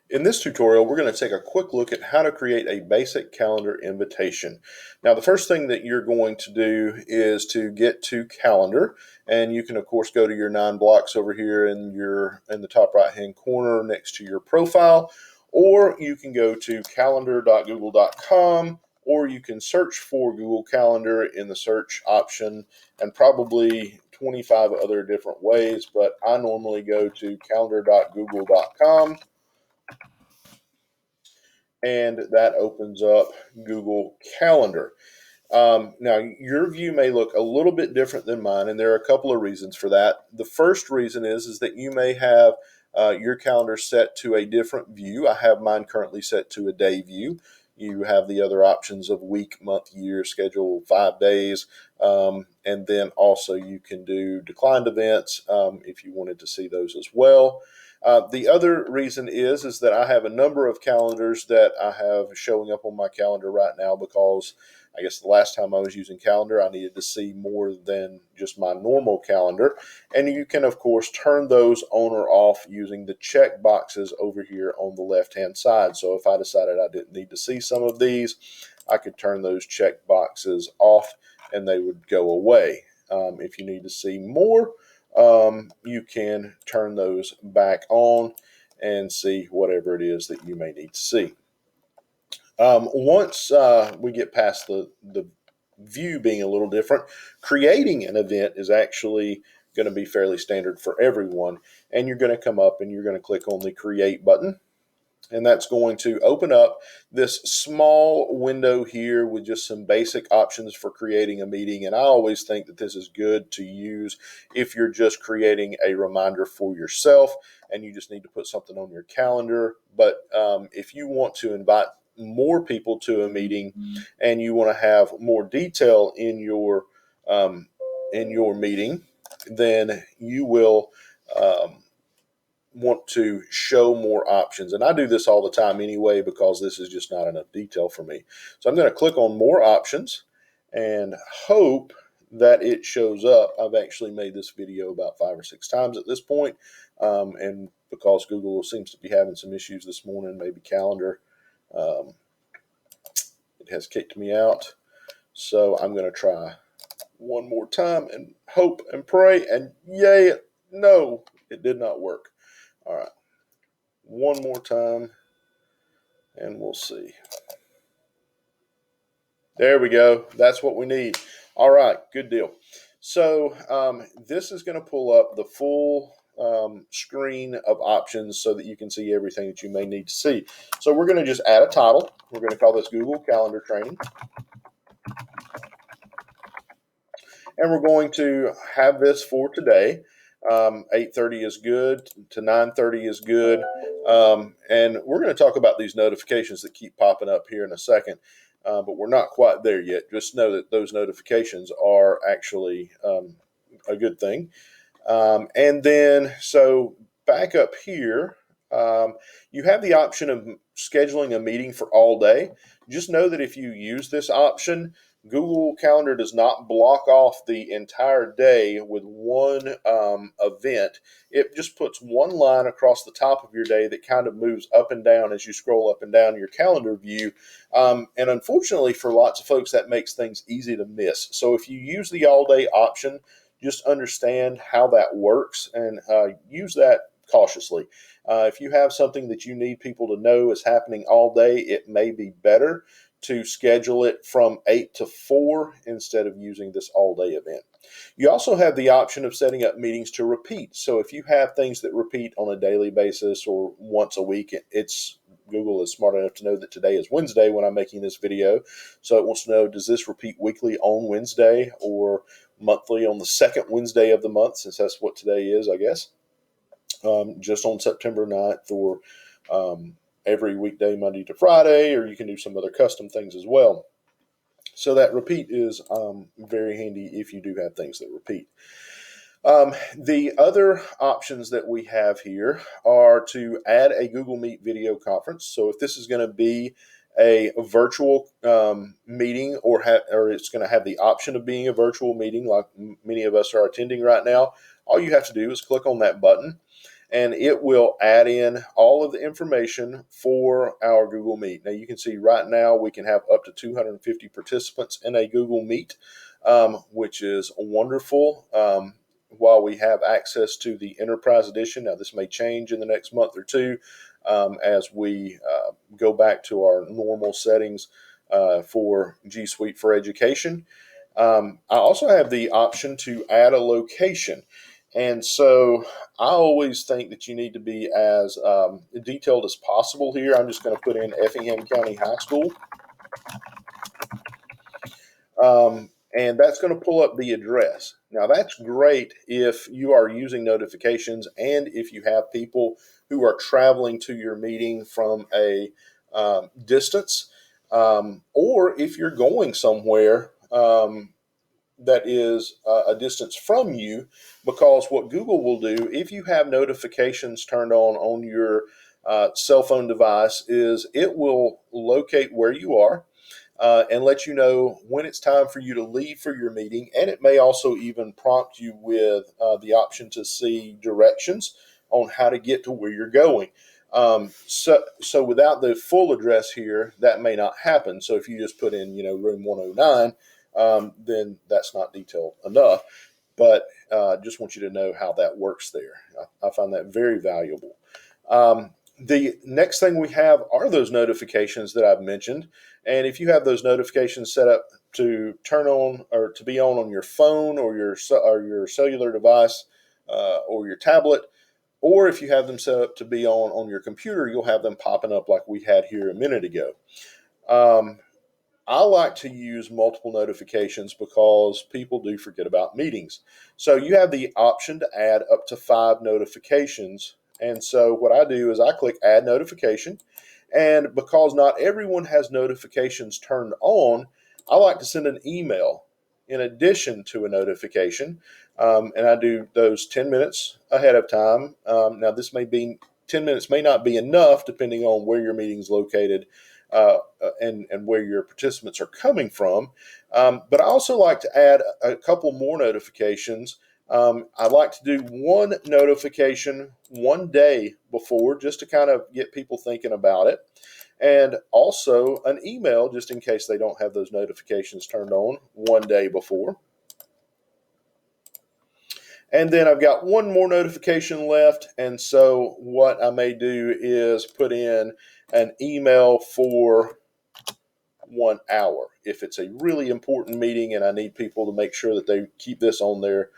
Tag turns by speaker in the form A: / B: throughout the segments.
A: In this tutorial, we're going to take a quick look at how to create a basic calendar invitation. Now, the first thing that you're going to do is to get to Calendar, and you can, of course, go to your 9 blocks over here in the top right-hand corner next to your profile, or you can go to calendar.google.com, or you can search for Google Calendar in the search option, and probably 25 other different ways, but I normally go to calendar.google.com. And that opens up Google Calendar. Now, your view may look a little bit different than mine, and there are a couple of reasons for that. The first reason is that you may have your calendar set to a different view. I have mine currently set to a day view. You have the other options of week, month, year, schedule, 5 days, and then also you can do declined events if you wanted to see those as well. The other reason is that I have a number of calendars that I have showing up on my calendar right now because I guess the last time I was using Calendar, I needed to see more than just my normal calendar. And you can, of course, turn those on or off using the check boxes over here on the left-hand side. So if I decided I didn't need to see some of these, I could turn those check boxes off and they would go away. If you need to see more, you can turn those back on and see whatever it is that you may need to see. Once we get past the view being a little different, creating an event is actually going to be fairly standard for everyone. And you're going to come up and you're going to click on the Create button. And that's going to open up this small window here with just some basic options for creating a meeting. And I always think that this is good to use if you're just creating a reminder for yourself and you just need to put something on your calendar. But if you want to invite more people to a meeting and you want to have more detail in your meeting, then you will want to show more options. And I do this all the time anyway because this is just not enough detail for me. So I'm going to click on more options and hope that it shows up. I've actually made this video about 5 or 6 times at this point. And because Google seems to be having some issues this morning, maybe Calendar, it has kicked me out. So I'm going to try one more time and hope and pray. And yay, no, it did not work. All right, one more time, and we'll see. There we go. That's what we need. All right, good deal. So this is going to pull up the full screen of options so that you can see everything that you may need to see. So we're going to just add a title. We're going to call this Google Calendar Training. And we're going to have this for today. 8:30 is good to 9:30 is good. And we're going to talk about these notifications that keep popping up here in a second. But we're not quite there yet. Just know that those notifications are actually a good thing. And then, so back up here, you have the option of scheduling a meeting for all day. Just know that if you use this option, Google Calendar does not block off the entire day with one event. It just puts one line across the top of your day that kind of moves up and down as you scroll up and down your calendar view. And unfortunately for lots of folks, that makes things easy to miss. So if you use the all day option, just understand how that works and use that cautiously. If you have something that you need people to know is happening all day, it may be better to schedule it from 8 to 4 instead of using this all-day event. You also have the option of setting up meetings to repeat. So if you have things that repeat on a daily basis or once a week, Google is smart enough to know that today is Wednesday when I'm making this video. So it wants to know, does this repeat weekly on Wednesday or monthly on the second Wednesday of the month, since that's what today is, I guess, just on September 9th, or every weekday, Monday to Friday, or you can do some other custom things as well. So that repeat is very handy if you do have things that repeat. The other options that we have here are to add a Google Meet video conference. So if this is going to be a virtual meeting or it's going to have the option of being a virtual meeting like many of us are attending right now, all you have to do is click on that button. and it will add in all of the information for our Google Meet. Now you can see right now we can have up to 250 participants in a Google Meet, which is wonderful. While we have access to the Enterprise Edition, now this may change in the next month or two as we go back to our normal settings for G Suite for Education. I also have the option to add a location. And so I always think that you need to be as detailed as possible here. I'm just going to put in Effingham County High School. And that's going to pull up the address. Now, that's great if you are using notifications and if you have people who are traveling to your meeting from a distance, or if you're going somewhere that is a distance from you, because what Google will do, if you have notifications turned on your cell phone device, is it will locate where you are and let you know when it's time for you to leave for your meeting. And it may also even prompt you with the option to see directions on how to get to where you're going. So without the full address here, that may not happen. So if you just put in, room 109, then that's not detailed enough. But just want you to know how that works there. I find that very valuable. The next thing we have are those notifications that I've mentioned. And if you have those notifications set up to turn on or to be on your phone or your cellular device or your tablet, or if you have them set up to be on your computer, you'll have them popping up like we had here a minute ago. I like to use multiple notifications because people do forget about meetings. So you have the option to add up to 5 notifications. And so what I do is I click add notification. And because not everyone has notifications turned on, I like to send an email in addition to a notification. And I do those 10 minutes ahead of time. Now, this may be 10 minutes may not be enough depending on where your meeting is located and where your participants are coming from. But I also like to add a couple more notifications. I like to do one notification one day before just to kind of get people thinking about it. And also an email just in case they don't have those notifications turned on one day before. And then I've got one more notification left. And so what I may do is put in an email for 1 hour. If it's a really important meeting and I need people to make sure that they keep this on their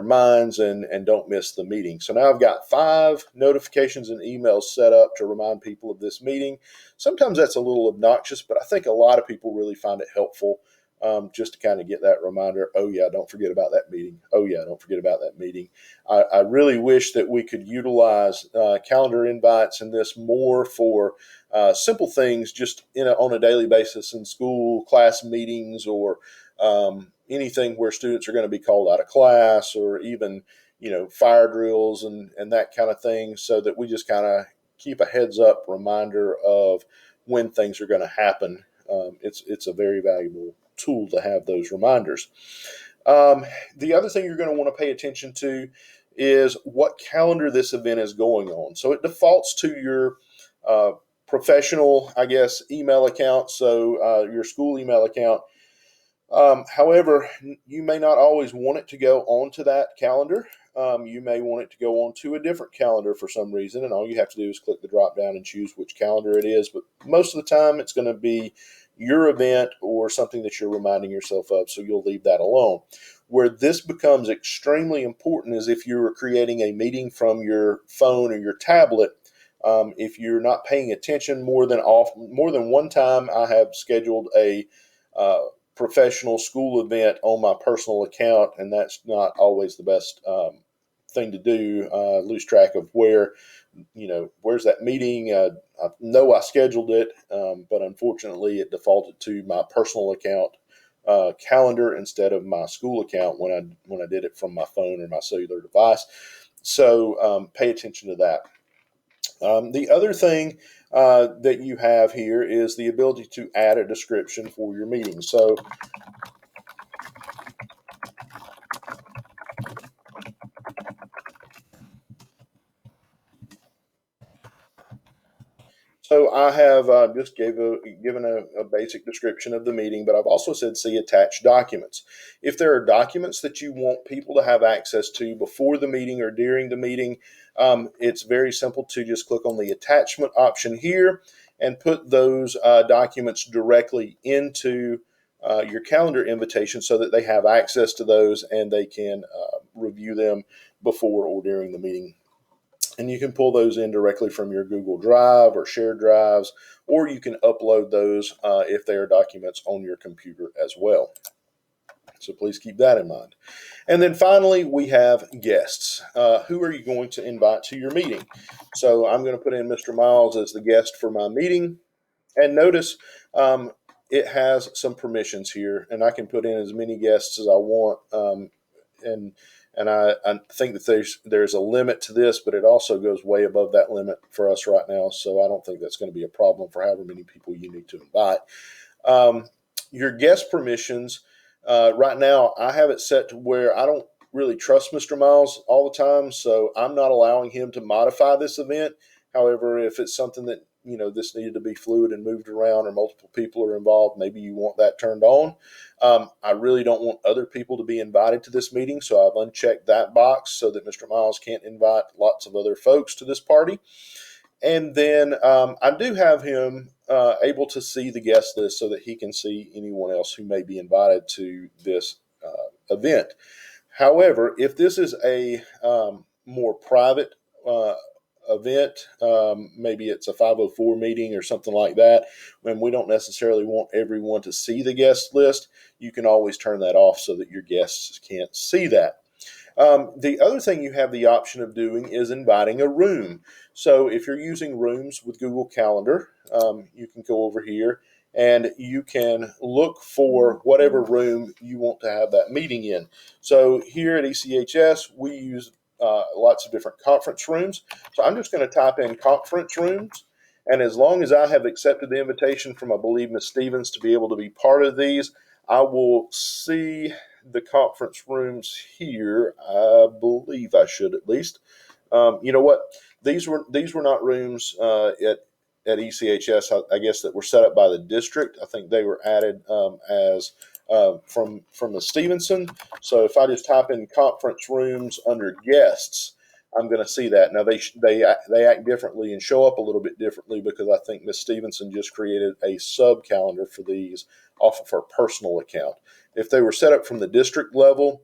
A: minds and don't miss the meeting. So now I've got 5 notifications and emails set up to remind people of this meeting. Sometimes that's a little obnoxious, but I think a lot of people really find it helpful just to kind of get that reminder. Oh yeah, don't forget about that meeting. Oh yeah, don't forget about that meeting. I really wish that we could utilize calendar invites in this more for simple things just on a daily basis in school, class meetings, or anything where students are going to be called out of class, or even fire drills and that kind of thing, so that we just kind of keep a heads up reminder of when things are going to happen. It's a very valuable tool to have those reminders. The other thing you're going to want to pay attention to is what calendar this event is going on. So it defaults to your professional, email account, so your school email account. However, you may not always want it to go onto that calendar. You may want it to go onto a different calendar for some reason, and all you have to do is click the drop down and choose which calendar it is. But most of the time, it's going to be your event or something that you're reminding yourself of, so you'll leave that alone. Where this becomes extremely important is if you're creating a meeting from your phone or your tablet. If you're not paying attention more than one time, I have scheduled a professional school event on my personal account, and that's not always the best thing to do. Lose track of where's that meeting. I know I scheduled it, but unfortunately it defaulted to my personal account calendar instead of my school account when I did it from my phone or my cellular device. So pay attention to that. The other thing that you have here is the ability to add a description for your meeting. So So I have just given a basic description of the meeting, but I've also said see attached documents. If there are documents that you want people to have access to before the meeting or during the meeting, it's very simple to just click on the attachment option here and put those documents directly into your calendar invitation so that they have access to those and they can review them before or during the meeting. And you can pull those in directly from your Google Drive or shared drives, or you can upload those if they are documents on your computer as well. So please keep that in mind. And then finally, we have guests. Who are you going to invite to your meeting? So I'm going to put in Mr. Miles as the guest for my meeting. And notice it has some permissions here, and I can put in as many guests as I want. And I think that there's a limit to this, but it also goes way above that limit for us right now. So I don't think that's going to be a problem for however many people you need to invite. Your guest permissions, right now, I have it set to where I don't really trust Mr. Miles all the time, so I'm not allowing him to modify this event. However, if it's something that this needed to be fluid and moved around, or multiple people are involved, maybe you want that turned on. I really don't want other people to be invited to this meeting, so I've unchecked that box so that Mr. Miles can't invite lots of other folks to this party. And then I do have him able to see the guest list so that he can see anyone else who may be invited to this event. However, if this is a more private event, maybe it's a 504 meeting or something like that, when we don't necessarily want everyone to see the guest list, you can always turn that off so that your guests can't see that. The other thing you have the option of doing is inviting a room. So if you're using Rooms with Google Calendar, you can go over here and you can look for whatever room you want to have that meeting in. So here at ECHS, we use lots of different conference rooms. So I'm just going to type in conference rooms. And as long as I have accepted the invitation from, I believe, Ms. Stevens to be able to be part of these, I will see the conference rooms here. I believe I should at least. You know what? These were not rooms at ECHS. I guess that were set up by the district. I think they were added as from the Stevenson. So if I just type in conference rooms under guests, I'm going to see that. Now they act differently and show up a little bit differently because I think Ms. Stevenson just created a sub calendar for these off of her personal account. If they were set up from the district level,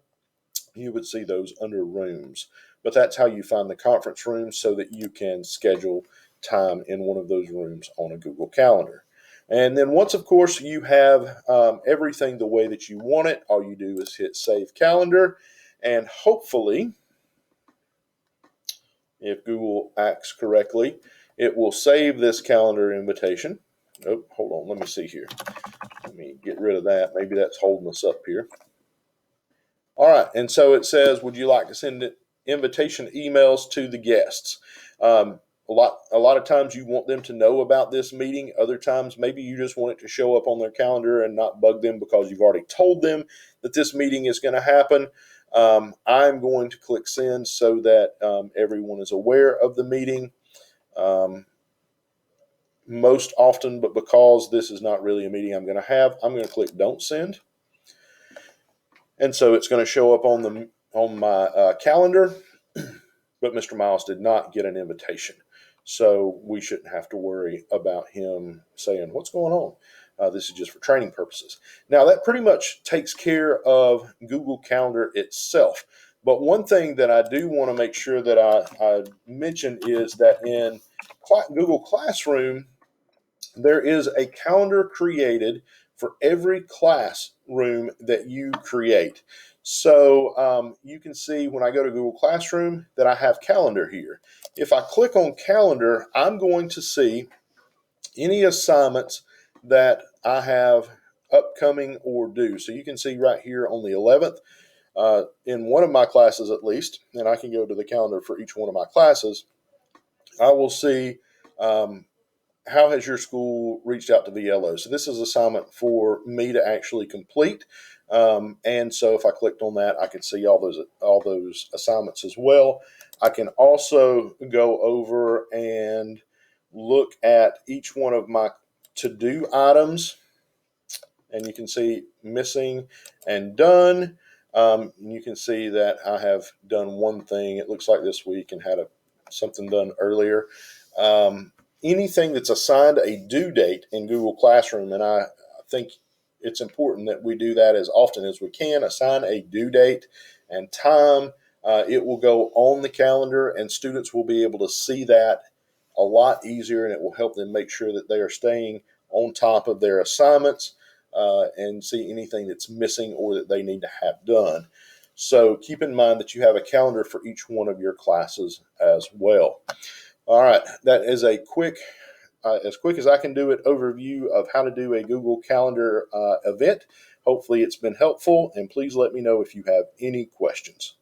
A: you would see those under rooms. But that's how you find the conference rooms so that you can schedule time in one of those rooms on a Google Calendar. And then once, of course, you have everything the way that you want it, all you do is hit Save Calendar, and hopefully, if Google acts correctly, it will save this calendar invitation. Oh, hold on, let me see here. Let me get rid of that. Maybe that's holding us up here. All right, and so it says, would you like to send invitation emails to the guests? A lot of times you want them to know about this meeting. Other times maybe you just want it to show up on their calendar and not bug them because you've already told them that this meeting is going to happen. I'm going to click send so that everyone is aware of the meeting. Most often, but because this is not really a meeting I'm going to have, I'm going to click don't send. And so it's going to show up on my calendar, but Mr. Miles did not get an invitation. So we shouldn't have to worry about him saying, what's going on? This is just for training purposes. Now, that pretty much takes care of Google Calendar itself. But one thing that I do want to make sure that I mention is that in Google Classroom, there is a calendar created for every classroom that you create. So you can see when I go to Google Classroom that I have calendar here. If I click on calendar, I'm going to see any assignments that I have upcoming or due. So you can see right here on the 11th, in one of my classes at least, and I can go to the calendar for each one of my classes, I will see how has your school reached out to VLO? So this is an assignment for me to actually complete. And so if I clicked on that, I could see all those assignments as well. I can also go over and look at each one of my to-do items, and you can see missing and done. You can see that I have done one thing, it looks like this week, and had something done earlier. Anything that's assigned a due date in Google Classroom, and I think it's important that we do that as often as we can, assign a due date and time. It will go on the calendar, and students will be able to see that a lot easier, and it will help them make sure that they are staying on top of their assignments and see anything that's missing or that they need to have done. So keep in mind that you have a calendar for each one of your classes as well. All right, that is a as quick as I can do it, overview of how to do a Google Calendar event. Hopefully it's been helpful, and please let me know if you have any questions.